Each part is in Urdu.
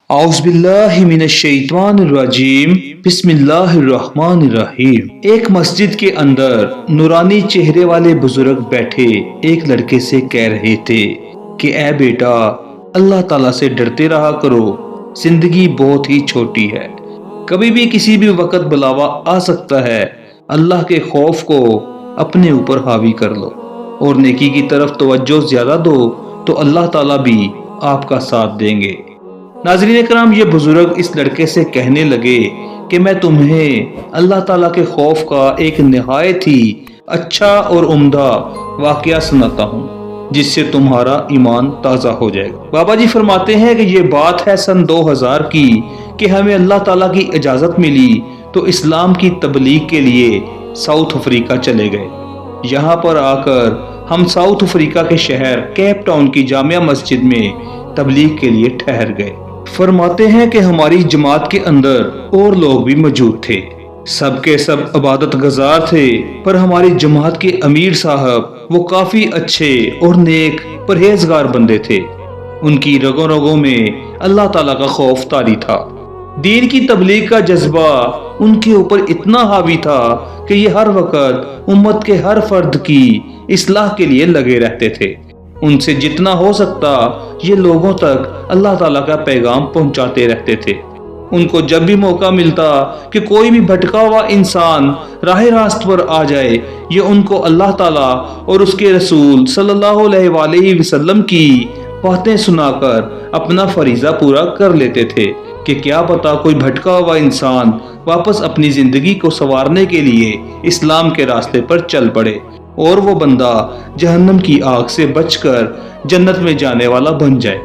اعوذ باللہ من الشیطان الرجیم بسم اللہ الرحمن الرحیم۔ ایک مسجد کے اندر نورانی چہرے والے بزرگ بیٹھے ایک لڑکے سے کہہ رہے تھے کہ اے بیٹا، اللہ تعالیٰ سے ڈرتے رہا کرو، زندگی بہت ہی چھوٹی ہے، کبھی بھی کسی بھی وقت بلاوا آ سکتا ہے، اللہ کے خوف کو اپنے اوپر حاوی کر لو اور نیکی کی طرف توجہ زیادہ دو تو اللہ تعالیٰ بھی آپ کا ساتھ دیں گے۔ ناظرین اکرام، یہ بزرگ اس لڑکے سے کہنے لگے کہ میں تمہیں اللہ تعالیٰ کے خوف کا ایک نہایت ہی اچھا اور عمدہ واقعہ سناتا ہوں جس سے تمہارا ایمان تازہ ہو جائے گا۔ بابا جی فرماتے ہیں کہ یہ بات ہے سن 2000 کی کہ ہمیں اللہ تعالیٰ کی اجازت ملی تو اسلام کی تبلیغ کے لیے ساؤتھ افریقہ چلے گئے۔ یہاں پر آ کر ہم ساؤتھ افریقہ کے شہر کیپ ٹاؤن کی جامع مسجد میں تبلیغ کے لیے ٹھہر گئے۔ فرماتے ہیں کہ ہماری جماعت کے اندر اور لوگ بھی موجود تھے، سب کے سب عبادت گزار تھے، پر ہماری جماعت کے امیر صاحب وہ کافی اچھے اور نیک پرہیزگار بندے تھے۔ ان کی رگوں رگوں میں اللہ تعالیٰ کا خوف طاری تھا، دین کی تبلیغ کا جذبہ ان کے اوپر اتنا حاوی تھا کہ یہ ہر وقت امت کے ہر فرد کی اصلاح کے لیے لگے رہتے تھے۔ ان سے جتنا ہو سکتا یہ لوگوں تک اللہ تعالیٰ کا پیغام پہنچاتے رہتے تھے۔ ان کو جب بھی موقع ملتا کہ کوئی بھی بھٹکا ہوا انسان راہ راست پر آ جائے، یہ ان کو اللہ تعالیٰ اور اس کے رسول صلی اللہ علیہ وآلہ وسلم کی باتیں سنا کر اپنا فریضہ پورا کر لیتے تھے کہ کیا پتا کوئی بھٹکا ہوا انسان واپس اپنی زندگی کو سنوارنے کے لیے اسلام کے راستے پر چل پڑے اور وہ بندہ جہنم کی آگ سے بچ کر جنت میں جانے والا بن جائے۔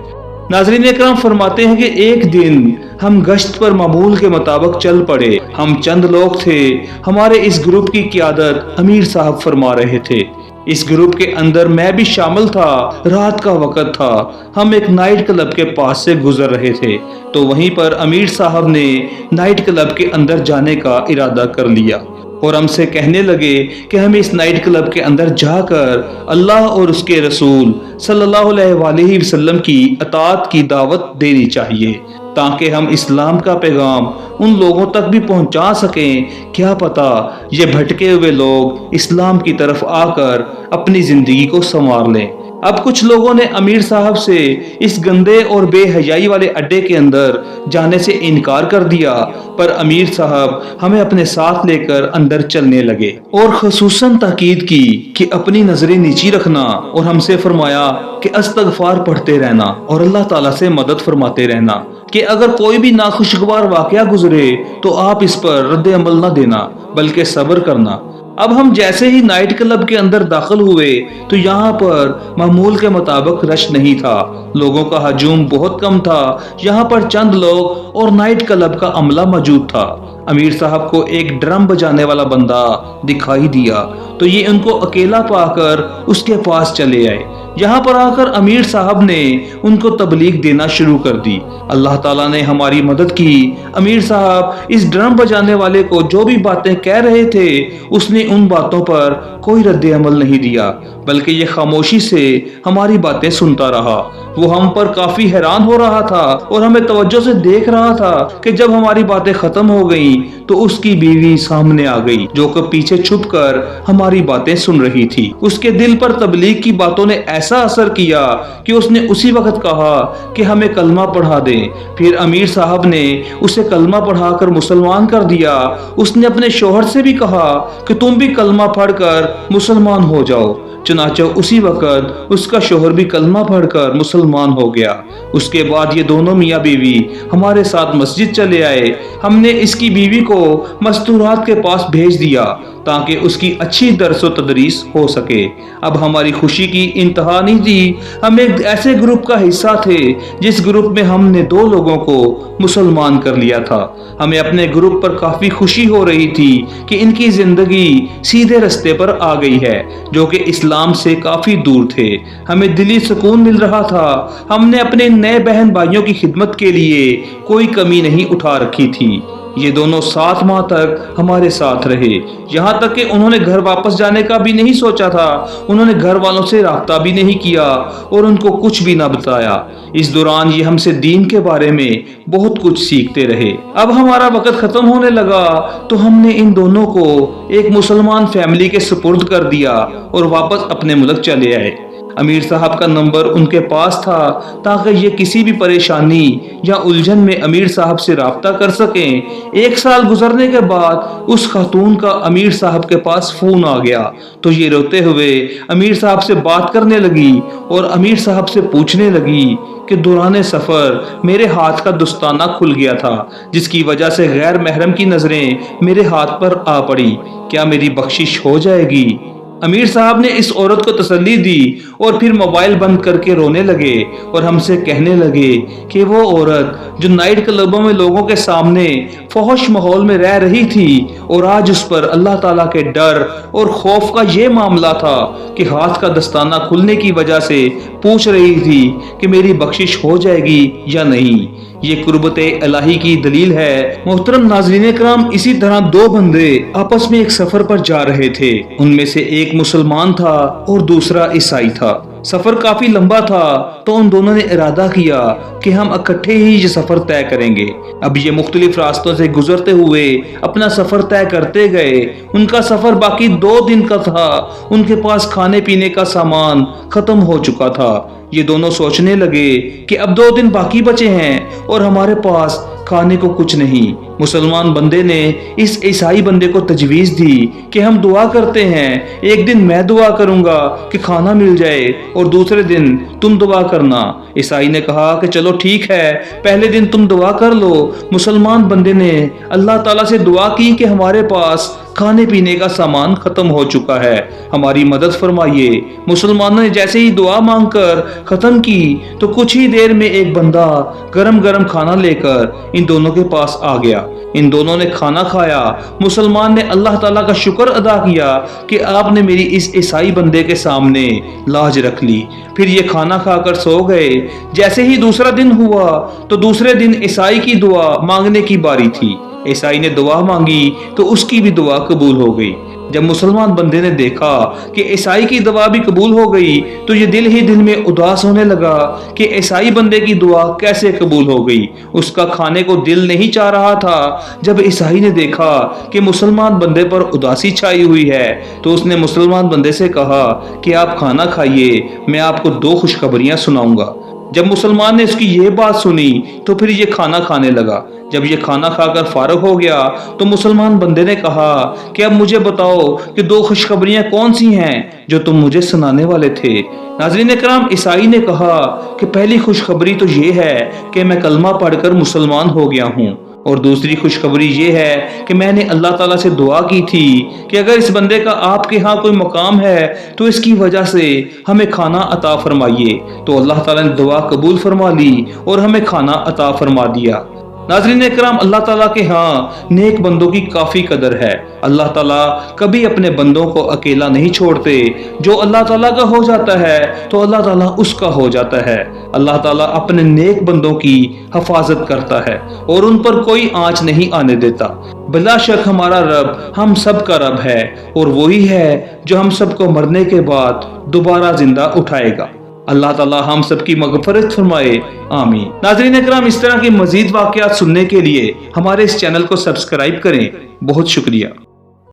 ناظرین اکرام، فرماتے ہیں کہ ایک دن ہم گشت پر معمول کے مطابق چل پڑے۔ ہم چند لوگ تھے، ہمارے اس گروپ کی قیادت امیر صاحب فرما رہے تھے۔ اس گروپ کے اندر میں بھی شامل تھا۔ رات کا وقت تھا، ہم ایک نائٹ کلب کے پاس سے گزر رہے تھے تو وہیں پر امیر صاحب نے نائٹ کلب کے اندر جانے کا ارادہ کر لیا اور ہم سے کہنے لگے کہ ہمیں اس نائٹ کلب کے اندر جا کر اللہ اور اس کے رسول صلی اللہ علیہ وآلہ وسلم کی اطاعت کی دعوت دینی چاہیے تاکہ ہم اسلام کا پیغام ان لوگوں تک بھی پہنچا سکیں۔ کیا پتا یہ بھٹکے ہوئے لوگ اسلام کی طرف آ کر اپنی زندگی کو سنوار لیں۔ اب کچھ لوگوں نے امیر صاحب سے اس گندے اور بے حیائی والے اڈے کے اندر جانے سے انکار کر دیا، پر امیر صاحب ہمیں اپنے ساتھ لے کر اندر چلنے لگے اور خصوصاً تاکید کی کہ اپنی نظریں نیچی رکھنا اور ہم سے فرمایا کہ استغفار پڑھتے رہنا اور اللہ تعالیٰ سے مدد فرماتے رہنا کہ اگر کوئی بھی ناخوشگوار واقعہ گزرے تو آپ اس پر رد عمل نہ دینا بلکہ صبر کرنا۔ اب ہم جیسے ہی نائٹ کلب کے اندر داخل ہوئے تو یہاں پر معمول کے مطابق رش نہیں تھا، لوگوں کا ہجوم بہت کم تھا، یہاں پر چند لوگ اور نائٹ کلب کا عملہ موجود تھا۔ امیر صاحب کو ایک ڈرم بجانے والا بندہ دکھائی دیا تو یہ ان کو اکیلا پا کر اس کے پاس چلے آئے۔ یہاں پر آ کر امیر صاحب نے ان کو تبلیغ دینا شروع کر دی۔ اللہ تعالیٰ نے ہماری مدد کی۔ امیر صاحب اس ڈرم بجانے والے کو جو بھی باتیں کہہ رہے تھے اس نے ان باتوں پر کوئی رد عمل نہیں دیا بلکہ یہ خاموشی سے ہماری باتیں سنتا رہا۔ وہ ہم پر کافی حیران ہو رہا تھا اور ہمیں توجہ سے دیکھ رہا تھا کہ جب ہماری باتیں ختم ہو گئیں تو اس کی بیوی سامنے آ گئی جو کہ پیچھے چھپ کر ہماری باتیں سن رہی تھی۔ اس کے دل پر تبلیغ کی باتوں نے ایسا اثر کیا کہ اس نے اسی وقت کہا کہ ہمیں کلمہ پڑھا دیں۔ پھر امیر صاحب نے اسے کلمہ پڑھا کر مسلمان کر دیا۔ اس نے اپنے شوہر سے بھی کہا کہ تم بھی کلمہ پڑھ کر مسلمان ہو جاؤ، چنانچہ اسی وقت اس کا شوہر بھی کلمہ پڑھ کر مسلمان ہو گیا۔ اس کے بعد یہ دونوں میاں بیوی ہمارے ساتھ مسجد چلے آئے۔ ہم نے اس کی بیوی کو مستورات کے پاس بھیج دیا تاکہ اس کی اچھی درس و تدریس ہو سکے۔ اب ہماری خوشی کی انتہا نہیں تھی، ہم ایک ایسے گروپ کا حصہ تھے جس گروپ میں ہم نے 2 لوگوں کو مسلمان کر لیا تھا۔ ہمیں اپنے گروپ پر کافی خوشی ہو رہی تھی کہ ان کی زندگی سیدھے رستے پر آ گئی ہے جو کہ اسلام سے کافی دور تھے۔ ہمیں دلی سکون مل رہا تھا۔ ہم نے اپنے نئے بہن بھائیوں کی خدمت کے لیے کوئی کمی نہیں اٹھا رکھی تھی۔ یہ دونوں 7 ماہ تک ہمارے ساتھ رہے، یہاں تک کہ انہوں نے گھر واپس جانے کا بھی نہیں سوچا تھا۔ انہوں نے گھر والوں سے رابطہ بھی نہیں کیا اور ان کو کچھ بھی نہ بتایا۔ اس دوران یہ ہم سے دین کے بارے میں بہت کچھ سیکھتے رہے۔ اب ہمارا وقت ختم ہونے لگا تو ہم نے ان دونوں کو ایک مسلمان فیملی کے سپرد کر دیا اور واپس اپنے ملک چلے آئے۔ امیر صاحب کا نمبر ان کے پاس تھا تاکہ یہ کسی بھی پریشانی یا الجھن میں امیر صاحب سے رابطہ کر سکیں۔ 1 سال گزرنے کے بعد اس خاتون کا امیر صاحب کے پاس فون آ گیا تو یہ روتے ہوئے امیر صاحب سے بات کرنے لگی اور امیر صاحب سے پوچھنے لگی کہ دوران سفر میرے ہاتھ کا دستانہ کھل گیا تھا، جس کی وجہ سے غیر محرم کی نظریں میرے ہاتھ پر آ پڑی، کیا میری بخشش ہو جائے گی؟ امیر صاحب نے اس عورت کو تسلی دی اور پھر موبائل بند کر کے رونے لگے اور ہم سے کہنے لگے کہ وہ عورت جو نائٹ کلبوں میں لوگوں کے سامنے فحش ماحول میں رہ رہی تھی اور آج اس پر اللہ تعالیٰ کے ڈر اور خوف کا یہ معاملہ تھا کہ ہاتھ کا دستانہ کھلنے کی وجہ سے پوچھ رہی تھی کہ میری بخشش ہو جائے گی یا نہیں۔ یہ قربت الہی کی دلیل ہے۔ محترم ناظرین کرام، اسی طرح 2 بندے آپس میں ایک سفر پر جا رہے تھے۔ ان میں سے ایک مسلمان تھا اور دوسرا عیسائی تھا۔ سفر کافی لمبا تھا تو ان دونوں نے ارادہ کیا کہ ہم اکٹھے ہی یہ سفر طے کریں گے۔ اب یہ مختلف راستوں سے گزرتے ہوئے اپنا سفر طے کرتے گئے۔ ان کا سفر باقی 2 دن کا تھا۔ ان کے پاس کھانے پینے کا سامان ختم ہو چکا تھا۔ یہ دونوں سوچنے لگے کہ اب 2 دن باقی بچے ہیں اور ہمارے پاس کھانے کو کچھ نہیں۔ مسلمان بندے نے اس عیسائی بندے کو تجویز دی کہ ہم دعا کرتے ہیں، ایک دن میں دعا کروں گا کہ کھانا مل جائے اور دوسرے دن تم دعا کرنا۔ عیسائی نے کہا کہ چلو ٹھیک ہے، پہلے دن تم دعا کر لو۔ مسلمان بندے نے اللہ تعالیٰ سے دعا کی کہ ہمارے پاس کھانے پینے کا سامان ختم ہو چکا ہے، ہماری مدد فرمائیے۔ مسلمانوں نے جیسے ہی دعا مانگ کر ختم کی تو کچھ ہی دیر میں ایک بندہ گرم گرم کھانا لے کر ان دونوں کے پاس آ گیا۔ ان دونوں نے کھانا کھایا۔ مسلمان نے اللہ تعالیٰ کا شکر ادا کیا کہ آپ نے میری اس عیسائی بندے کے سامنے لاج رکھ لی۔ پھر یہ کھانا کھا کر سو گئے۔ جیسے ہی دوسرا دن ہوا تو دوسرے دن عیسائی کی دعا مانگنے کی باری تھی۔ عیسائی نے دعا مانگی تو اس کی بھی دعا قبول ہو گئی۔ جب مسلمان بندے نے دیکھا کہ عیسائی کی دعا بھی قبول ہو گئی تو یہ دل ہی دل میں اداس ہونے لگا کہ عیسائی بندے کی دعا کیسے قبول ہو گئی۔ اس کا کھانے کو دل نہیں چاہ رہا تھا۔ جب عیسائی نے دیکھا کہ مسلمان بندے پر اداسی چھائی ہوئی ہے تو اس نے مسلمان بندے سے کہا کہ آپ کھانا کھائیے، میں آپ کو 2 خوشخبریاں سناؤں گا۔ جب مسلمان نے اس کی یہ بات سنی تو پھر یہ کھانا کھانے لگا۔ جب یہ کھانا کھا کر فارغ ہو گیا تو مسلمان بندے نے کہا کہ اب مجھے بتاؤ کہ 2 خوشخبریاں کون سی ہیں جو تم مجھے سنانے والے تھے۔ ناظرین کرام، عیسائی نے کہا کہ پہلی خوشخبری تو یہ ہے کہ میں کلمہ پڑھ کر مسلمان ہو گیا ہوں، اور دوسری خوشخبری یہ ہے کہ میں نے اللہ تعالیٰ سے دعا کی تھی کہ اگر اس بندے کا آپ کے ہاں کوئی مقام ہے تو اس کی وجہ سے ہمیں کھانا عطا فرمائیے۔ تو اللہ تعالیٰ نے دعا قبول فرما لی اور ہمیں کھانا عطا فرما دیا۔ ناظرین اکرام، اللہ تعالیٰ کے ہاں نیک بندوں کی کافی قدر ہے۔ اللہ تعالیٰ کبھی اپنے بندوں کو اکیلا نہیں چھوڑتے۔ جو اللہ تعالیٰ کا ہو جاتا ہے تو اللہ تعالیٰ اس کا ہو جاتا ہے۔ اللہ تعالیٰ اپنے نیک بندوں کی حفاظت کرتا ہے اور ان پر کوئی آنچ نہیں آنے دیتا۔ بلا شک ہمارا رب ہم سب کا رب ہے اور وہی ہے جو ہم سب کو مرنے کے بعد دوبارہ زندہ اٹھائے گا۔ اللہ تعالیٰ ہم سب کی مغفرت فرمائے، آمین۔ ناظرین اکرام، اس طرح کے مزید واقعات سننے کے لیے ہمارے اس چینل کو سبسکرائب کریں۔ بہت شکریہ۔